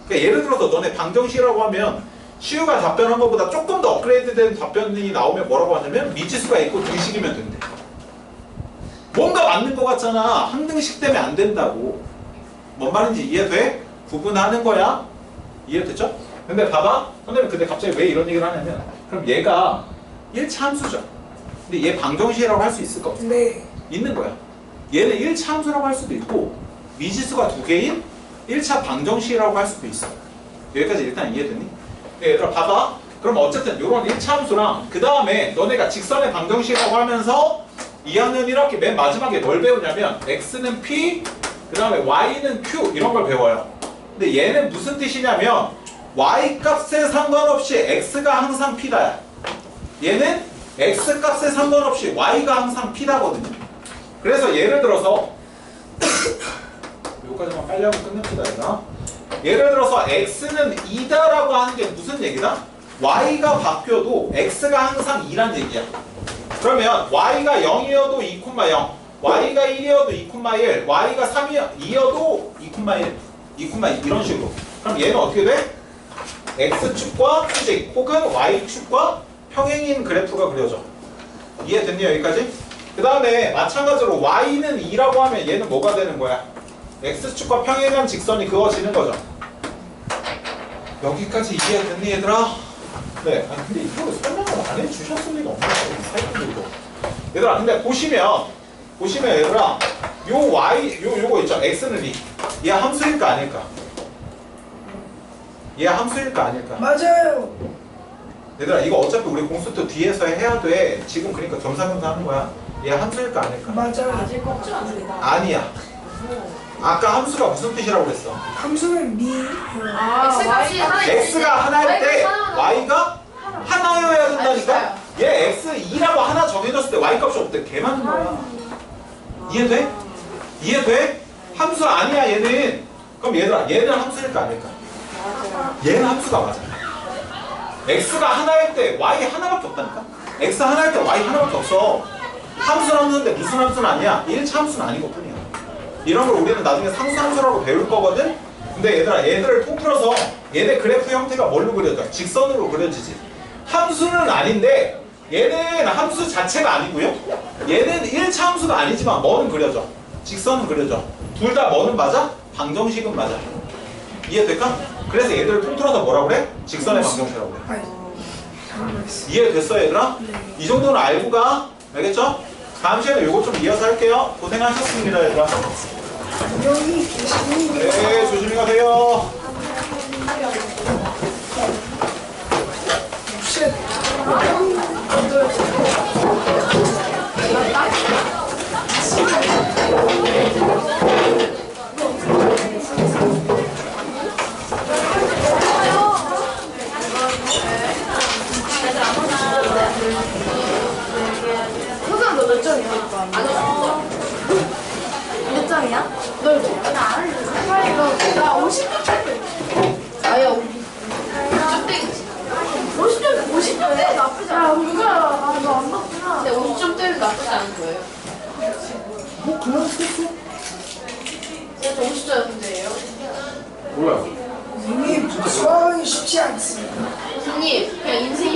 그러니까 예를 들어서 너네 방정식이라고 하면 시우가 답변한 것보다 조금 더 업그레이드된 답변이 나오면 뭐라고 하냐면 미지수가 있고 등식이면 된대. 뭔가 맞는 것 같잖아. 항등식 때문에 안 된다고. 뭔 말인지 이해돼? 구분하는 거야. 이해됐죠? 근데 봐봐. 선생님 근데 갑자기 왜 이런 얘기를 하냐면 그럼 얘가 1차 함수죠. 근데 얘 방정식이라고 할 수 있을까? 네. 있는 거야. 얘는 1차 함수라고 할 수도 있고 미지수가 2개인 1차 방정식이라고 할 수도 있어. 여기까지 일단 이해되니? 얘들아 봐봐. 그럼 어쨌든 이런 1차 함수랑 그 다음에 너네가 직선의 방정식이라고 하면서 2학년 1학기 맨 마지막에 뭘 배우냐면 x는 p, 그 다음에 y는 q 이런 걸 배워요. 근데 얘는 무슨 뜻이냐면 y 값에 상관없이 x가 항상 p다야. 얘는 x 값에 상관없이 y가 항상 p다거든요. 그래서 예를 들어서 여기까지만 빨리 하고 끝냅시다. 얘들아. 예를 들어서 x는 2다라고 하는 게 무슨 얘기다? y가 바뀌어도 x가 항상 2란 얘기야. 그러면 y가 0이어도 2,0, y가 1이어도 2,1, y가 3이어도 2,1, 2,2 이런 식으로. 그럼 얘는 어떻게 돼? x축과 수직 혹은 y축과 평행인 그래프가 그려져. 이해됐니 여기까지? 그 다음에 마찬가지로 y는 2라고 하면 얘는 뭐가 되는 거야? x축과 평행한 직선이 그어지는 거죠. 여기까지 이해됐니 얘들아? 네. 아니 근데 이거 설명을 안 해주셨을 리가 없는 거야. 이거. 얘들아 근데 보시면 얘들아 요 y 요거 있죠. x는 2. 얘 함수일까 아닐까? 얘 함수일까 아닐까? 맞아요. 얘들아 이거 어차피 우리 공수도 뒤에서 해야 돼. 지금 그러니까 겸사겸사 하는 거야. 얘 함수일까 아닐까? 맞아요. 아직 꺾지 않습니다. 아니야. 아까 함수가 무슨 뜻이라고 그랬어? 함수는 미. X값이 하나 x가 하나일 때 y가 하나여야 된다니까? 얘 x2라고 하나 정해졌을 때 y 값이 없을 때 개 많은 거야. 이해돼? 이해돼? 함수 아니야 얘는. 그럼 얘들아 얘는 함수일까 아닐까? 얘는 함수가 맞아. x가 하나일 때 y 하나밖에 없다니까? x 하나일 때 y 하나밖에 없어. 함수는 함수인데 무슨 함수는 아니야? 1차 함수는 아닌 것뿐이야. 이런 걸 우리는 나중에 상수함수라고 배울 거거든? 근데 얘들아 얘들을 통틀어서 얘네 그래프 형태가 뭘로 그려져? 직선으로 그려지지. 함수는 아닌데 얘는 함수 자체가 아니고요. 얘는 1차 함수가 아니지만 뭐는 그려져? 직선은 그려져. 둘 다 뭐는 맞아? 방정식은 맞아. 이해될까? 그래서 얘들을 통틀어서 뭐라고 그래? 직선의 방정식이라고 그래. 아니, 잘못했어. 이해됐어 얘들아? 네. 이 정도는 알고 가. 알겠죠? 다음 시간에 요거 좀 이어서 할게요. 고생하셨습니다 얘들아. 여기 계시니? 네 조심히 가세요. 쉣. 소장 너몇 점이야? 몇 점이야? 너 나 50점 아야 50점 나쁘지 않아. 누가 너안 먹구나. 근데 50점대는 나쁘지 않은 거예요. 뭐 그냥 썼어? 저 50점대예요. 몰라요. 이미 수학이 쉽지 않습니다. 교수님 그냥 인생